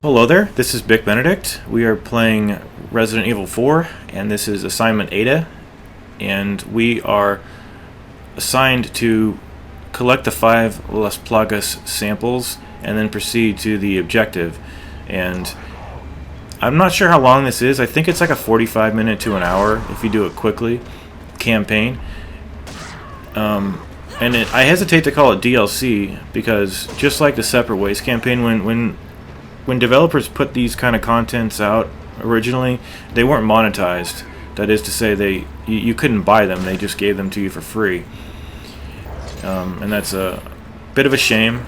Hello there, this is Bic Benedict. We are playing Resident Evil 4, and this is Assignment Ada, and we are assigned to collect the 5 Las Plagas samples and then proceed to the objective. And I'm not sure how long this is. I think it's like a 45-minute to an hour if you do it quickly campaign. I hesitate to call it DLC because just like the Separate Ways campaign, when developers put these kind of contents out originally, they weren't monetized. That is to say, you couldn't buy them. They just gave them to you for free. And that's a bit of a shame,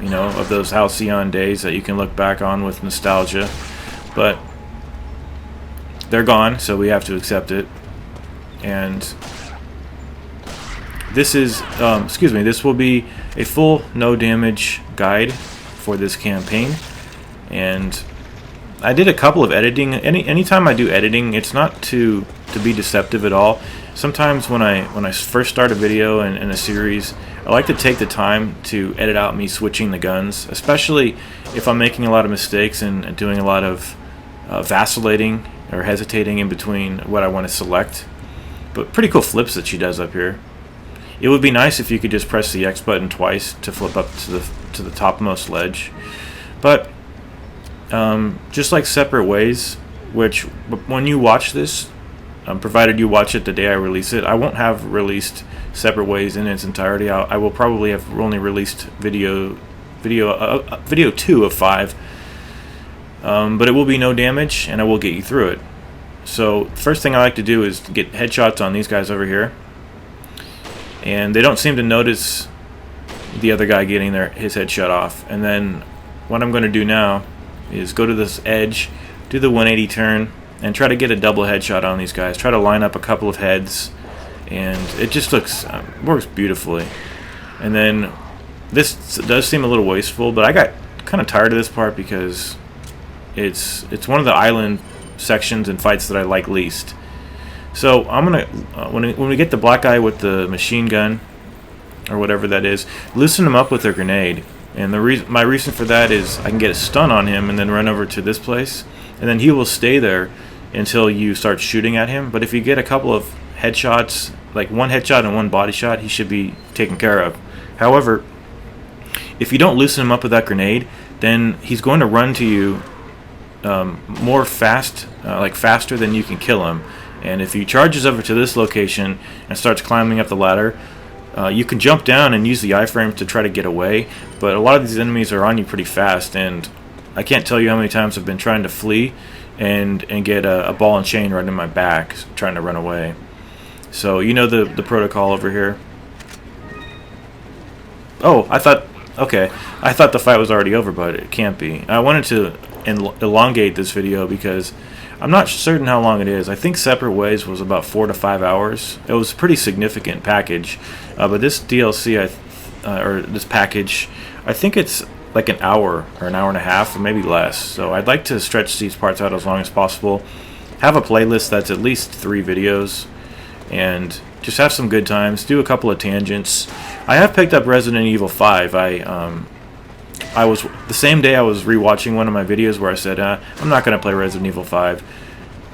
you know, of those halcyon days that you can look back on with nostalgia. But they're gone, so we have to accept it. And this is, this will be a full no damage guide for this campaign. And I did a couple of editing. Anytime I do editing, it's not to be deceptive at all. Sometimes when I first start a video in a series, I like to take the time to edit out me switching the guns, especially if I'm making a lot of mistakes and doing a lot of vacillating or hesitating in between what I want to select. But pretty cool flips that she does up here. It would be nice if you could just press the X button twice to flip up to the topmost ledge. But just like Separate Ways, which when you watch this, provided you watch it the day I release it, I won't have released Separate Ways in its entirety. I will probably have only released video 2 of 5, but it will be no damage, and I will get you through it. So first thing I like to do is to get headshots on these guys over here, and they don't seem to notice the other guy getting his headshot off. And then what I'm going to do now is go to this edge, do the 180 turn, and try to get a double headshot on these guys. Try to line up a couple of heads, and it just works beautifully. And then this does seem a little wasteful, but I got kind of tired of this part because it's one of the island sections and fights that I like least. So I'm gonna when we get the black guy with the machine gun or whatever that is, loosen him up with a grenade. And my reason for that is I can get a stun on him and then run over to this place, and then he will stay there until you start shooting at him. But if you get a couple of headshots, like one headshot and one body shot, he should be taken care of. However, if you don't loosen him up with that grenade, then he's going to run to you faster than you can kill him. And if he charges over to this location and starts climbing up the ladder, you can jump down and use the iframes to try to get away, but a lot of these enemies are on you pretty fast, and I can't tell you how many times I've been trying to flee and get a ball and chain right in my back trying to run away. So you know the protocol over here. Oh, I thought the fight was already over, but it can't be. I wanted to elongate this video because I'm not certain how long it is. I think Separate Ways was about 4 to 5 hours. It was a pretty significant package, but this DLC, or this package, I think it's like an hour or an hour and a half, or maybe less. So I'd like to stretch these parts out as long as possible. Have a playlist that's at least 3 videos, and just have some good times. Do a couple of tangents. I have picked up Resident Evil 5. I was the same day I was rewatching one of my videos where I said I'm not going to play Resident Evil 5.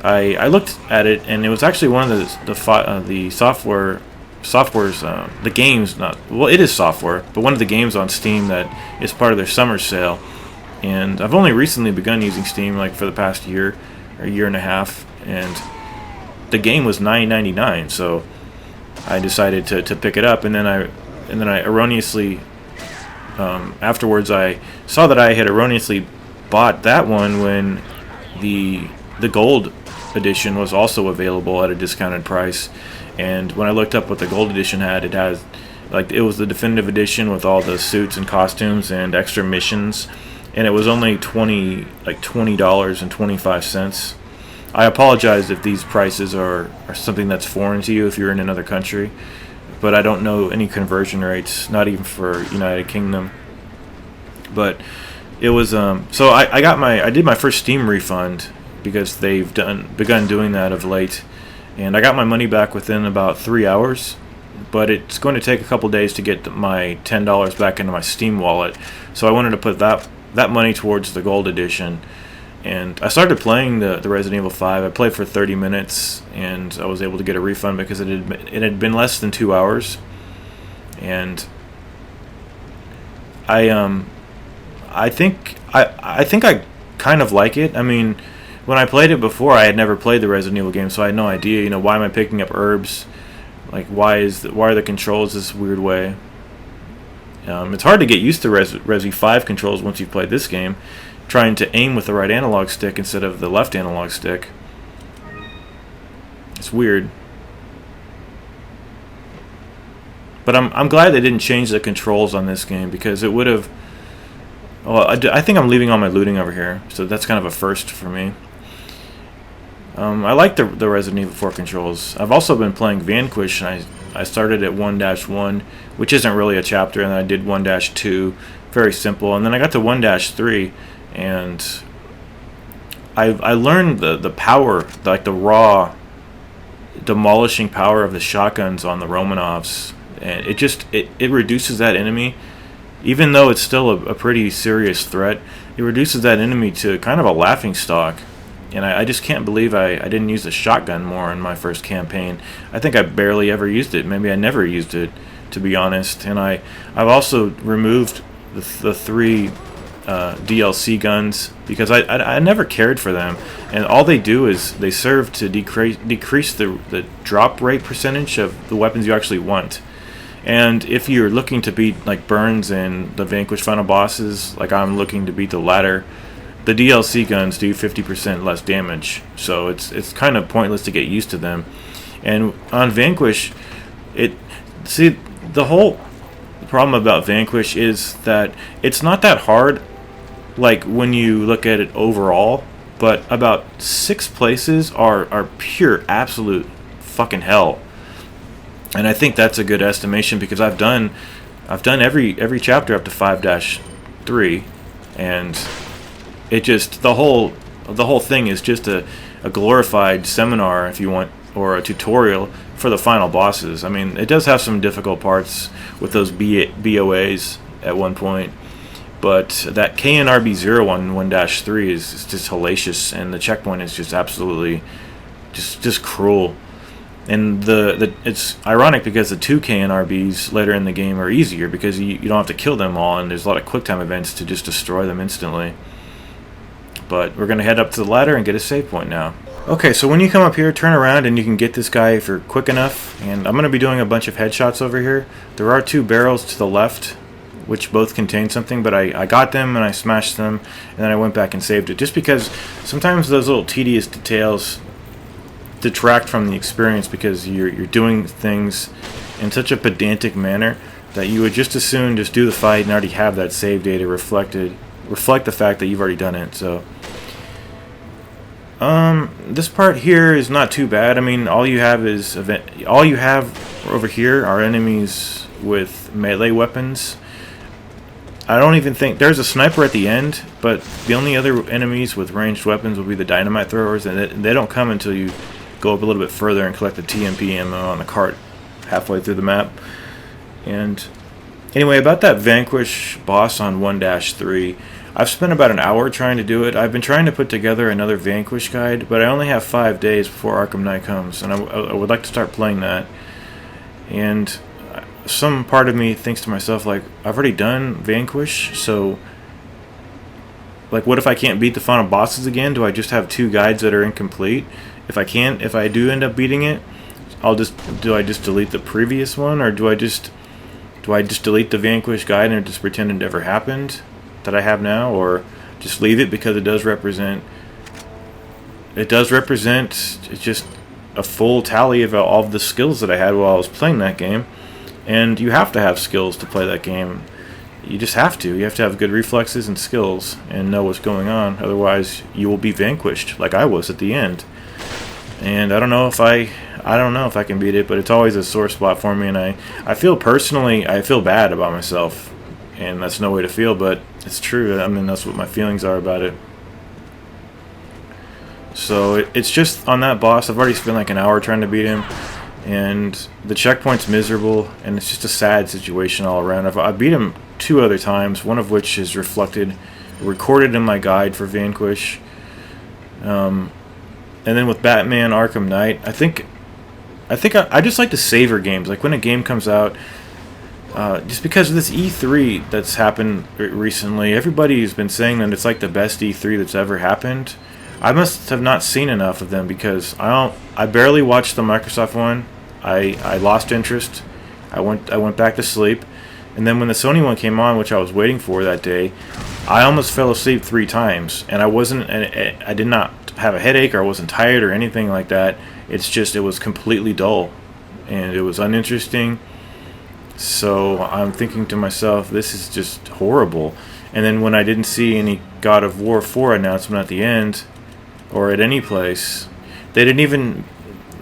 I looked at it, and it was actually one of the software's the games, it is software, but one of the games on Steam that is part of their summer sale. And I've only recently begun using Steam, like for the past year or year and a half, and the game was $9.99, so I decided to pick it up. And then I erroneously afterwards I saw that I had erroneously bought that one when the gold edition was also available at a discounted price. And when I looked up what the gold edition had, it was the definitive edition with all the suits and costumes and extra missions, and it was only $20.25. I apologize if these prices are something that's foreign to you if you're in another country, but I don't know any conversion rates, not even for United Kingdom. But it was so I did my first Steam refund because they've begun doing that of late, and I got my money back within about 3 hours. But it's going to take a couple days to get my $10 back into my Steam wallet, so I wanted to put that that money towards the gold edition. And I started playing the Resident Evil 5. I played for 30 minutes, and I was able to get a refund because it had been less than 2 hours. And I think I kind of like it. I mean, when I played it before, I had never played the Resident Evil game, so I had no idea. You know, why am I picking up herbs? Like, why are the controls this weird way? It's hard to get used to Resi 5 controls once you've played this game, trying to aim with the right analog stick instead of the left analog stick. It's weird. But I'm glad they didn't change the controls on this game, because it would have... Well, I think I'm leaving all my looting over here, so that's kind of a first for me. I like the Resident Evil 4 controls. I've also been playing Vanquish, and I started at 1-1, which isn't really a chapter, and then I did 1-2, very simple, and then I got to 1-3, and I learned the power, like the raw, demolishing power of the shotguns on the Romanovs, and it reduces that enemy, even though it's still a pretty serious threat. It reduces that enemy to kind of a laughing stock. And I just can't believe I didn't use the shotgun more in my first campaign. I think I barely ever used it. Maybe I never used it, to be honest. And I've also removed the 3 DLC guns, because I never cared for them. And all they do is they serve to decrease the drop rate percentage of the weapons you actually want. And if you're looking to beat like Burns and the Vanquish final bosses, like I'm looking to beat the latter, the DLC guns do 50% less damage, so it's kind of pointless to get used to them. And on Vanquish, the whole problem about Vanquish is that it's not that hard, like when you look at it overall, but about 6 places are pure absolute fucking hell. And I think that's a good estimation, because I've done every chapter up to 5-3, and it just the whole thing is just a glorified seminar, if you want, or a tutorial for the final bosses. I mean, it does have some difficult parts with those BOAs at one point, but that KNRB0 on 1-3 is just hellacious, and the checkpoint is just absolutely just cruel. And it's ironic because the 2 KNRBs later in the game are easier, because you don't have to kill them all, and there's a lot of quick time events to just destroy them instantly. But we're going to head up to the ladder and get a save point now. Okay, so when you come up here, turn around and you can get this guy if you're quick enough. And I'm going to be doing a bunch of headshots over here. There are 2 barrels to the left, which both contain something, but I got them and I smashed them, and then I went back and saved it. Just because sometimes those little tedious details detract from the experience, because you're doing things in such a pedantic manner that you would just as soon just do the fight and already have that save data reflect the fact that you've already done it. So this part here is not too bad. I mean, all you have over here are enemies with melee weapons. I don't even think there's a sniper at the end, but the only other enemies with ranged weapons will be the dynamite throwers, and they don't come until you go up a little bit further and collect the TMP ammo on the cart halfway through the map. And anyway, about that Vanquish boss on 1-3, I've spent about an hour trying to do it. I've been trying to put together another Vanquish guide, but I only have 5 days before Arkham Knight comes, and I would like to start playing that. And some part of me thinks to myself, like, I've already done Vanquish, so like, what if I can't beat the final bosses again? Do I just have 2 guides that are incomplete? If I do end up beating it, do I just delete the previous one, or do I just delete the Vanquish guide and just pretend it never happened that I have now, or just leave it because it does represent just a full tally of all of the skills that I had while I was playing that game. And you have to have skills to play that game. You just have to. You have to have good reflexes and skills and know what's going on. Otherwise, you will be vanquished, like I was at the end. And I don't know if I can beat it, but it's always a sore spot for me. And I feel bad about myself, and that's no way to feel, but it's true. I mean, that's what my feelings are about it. So it's just on that boss. I've already spent like an hour trying to beat him, and the checkpoint's miserable, and it's just a sad situation all around. I beat him 2 other times, one of which is reflected recorded in my guide for Vanquish. And then with Batman Arkham Knight, I think I just like to savor games. Like when a game comes out, just because of this E3 that's happened recently, everybody's been saying that it's like the best E3 that's ever happened. I must have not seen enough of them because I barely watched the Microsoft one. I lost interest. I went back to sleep, and then when the Sony one came on, which I was waiting for that day, I almost fell asleep 3 times, and I did not have a headache or I wasn't tired or anything like that. It's just it was completely dull, and it was uninteresting. So I'm thinking to myself, this is just horrible. And then when I didn't see any God of War 4 announcement at the end, or at any place,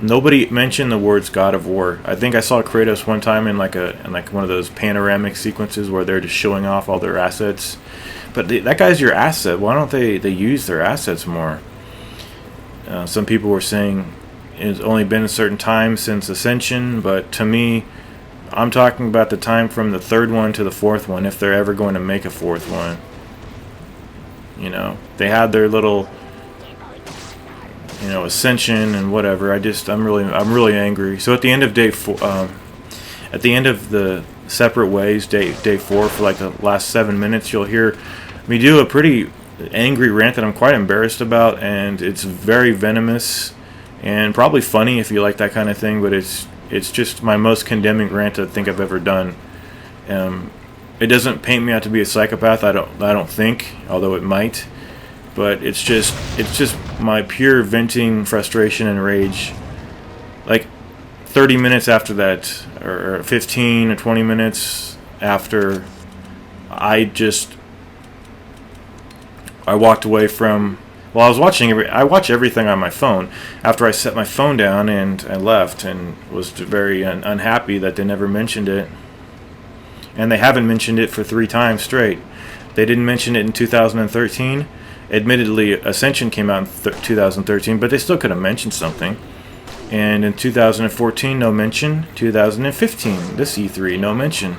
nobody mentioned the words God of War. I think I saw Kratos one time in like one of those panoramic sequences where they're just showing off all their assets. But that guy's your asset. Why don't they use their assets more? Some people were saying it's only been a certain time since Ascension, but to me, I'm talking about the time from the 3rd one to the 4th one, if they're ever going to make a 4th one. You know, they had their little, Ascension and whatever. I'm really angry. So at the end of day 4, at the end of the Separate Ways, day 4, for like the last 7 minutes, you'll hear me do a pretty angry rant that I'm quite embarrassed about, and it's very venomous and probably funny if you like that kind of thing, but it's just my most condemning rant I think I've ever done. It doesn't paint me out to be a psychopath, I don't think, although it might. But it's just my pure venting frustration and rage. Like 30 minutes after that, or 15 or 20 minutes after, I walked away from. Well, I watch everything on my phone. After I set my phone down and I left, and was very unhappy that they never mentioned it. And they haven't mentioned it for 3 times straight. They didn't mention it in 2013. Admittedly, Ascension came out in 2013, but they still could have mentioned something. And in 2014, no mention. 2015, this E3, no mention.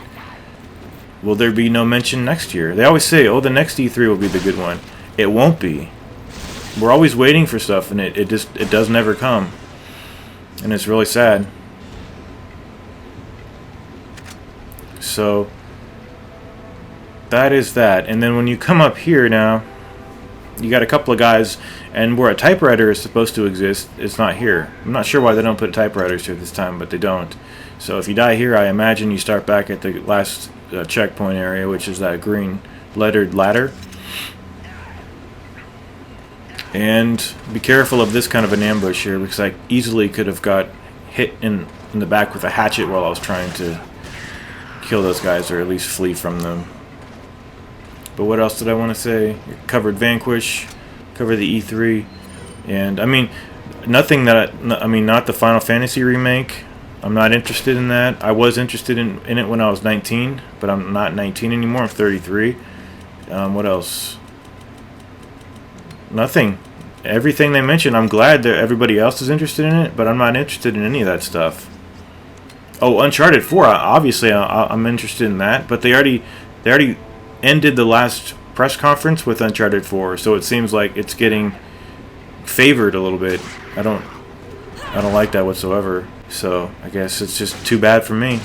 Will there be no mention next year? They always say, oh, the next E3 will be the good one. It won't be. We're always waiting for stuff, and it does never come. And it's really sad. So that is that. And then when you come up here now, you got a couple of guys, and where a typewriter is supposed to exist, it's not here. I'm not sure why they don't put typewriters here this time, but they don't. So if you die here, I imagine you start back at the last checkpoint area, which is that green lettered ladder. And be careful of this kind of an ambush here, because I easily could have got hit in the back with a hatchet while I was trying to kill those guys, or at least flee from them. But what else did I want to say? Covered Vanquish, covered the E3, and I mean, nothing that not the Final Fantasy remake. I'm not interested in that. I was interested in it when I was 19, but I'm not 19 anymore. I'm 33. What else? Nothing. Everything they mentioned, I'm glad that everybody else is interested in it, but I'm not interested in any of that stuff. Oh, Uncharted 4. Obviously, I'm interested in that, but they already ended the last press conference with Uncharted 4, so it seems like it's getting favored a little bit. I don't like that whatsoever. So I guess it's just too bad for me.